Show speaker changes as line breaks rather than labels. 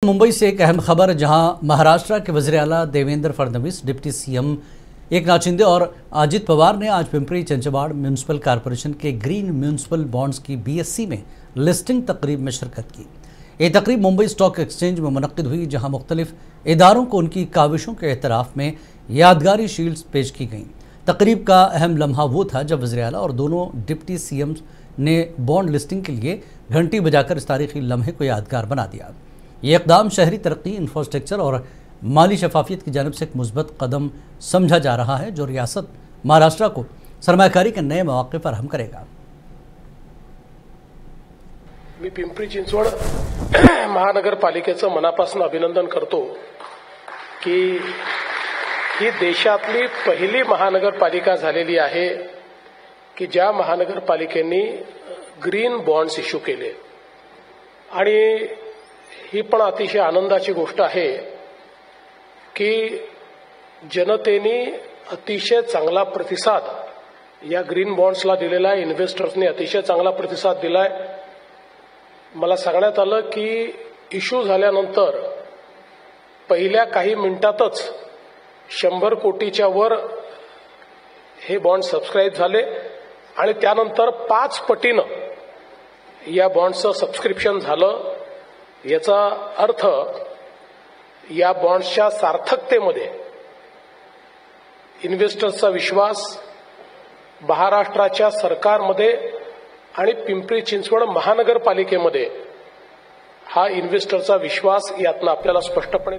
मुंबई से एक अहम खबर, जहां महाराष्ट्र के वज़ीर आला देवेंद्र फडणवीस, डिप्टी सीएम एकनाथ शिंदे और अजित पवार ने आज पिंपरी चिंचवड़ म्यूनिसिपल कॉरपोरेशन के ग्रीन म्यूनिसिपल बॉन्ड्स की बीएससी में लिस्टिंग तकरीब में शिरकत की। ये तकरीब मुंबई स्टॉक एक्सचेंज में मुनक्किद हुई, जहां मुख्तलिफ इदारों को उनकी काविशों के एतराफ़ में यादगारी शील्ड्स पेश की गईं। तकरीब का अहम लम्हा वो था जब वज़ीर आला और दोनों डिप्टी सीएम ने बॉन्ड लिस्टिंग के लिए घंटी बजाकर इस तारीखी लम्हे को यादगार बना दिया। ये इक़दाम शहरी तरक्की, इंफ्रास्ट्रक्चर और माली शफाफियत की जानिब से एक मुस्बत कदम समझा जा रहा है, जो रियासत महाराष्ट्र को सरमायाकारी के नए मौके पर हम करेगा।
मी पिंपरी चिंचवड महानगरपालिकेचं मनापासून अभिनंदन करतो की ही देशातली पहिली महानगरपालिका झालेली आहे की ज्या महानगरपालिकेने ग्रीन बॉन्ड्स इश्यू केले। आणि ही पण अतिशय आनंदाची गोष्ट आहे की जनतेने अतिशय चांगला प्रतिसाद या ग्रीन बॉन्ड्सला दिलेला आहे। इन्व्हेस्टर्सने अतिशय चांगला प्रतिसाद दिलाय। मला सांगण्यात आलं की इश्यू झाल्यानंतर पहिल्या काही मिनिटातच 100 कोटीच्या वर हे बॉन्ड सबस्क्राईब झाले आणि त्यानंतर 5 पटीनं या बॉन्डचं सबस्क्रिप्शन झालं। याचा अर्थ या बॉन्ड्सच्या सार्थकतेमध्ये इन्व्हेस्टर्सचा विश्वास, महाराष्ट्राच्या सरकारमध्ये आणि पिंपरी चिंचवड महानगरपालिकेमध्ये हा इन्व्हेस्टरचा विश्वास यातनं आपल्याला स्पष्टपणे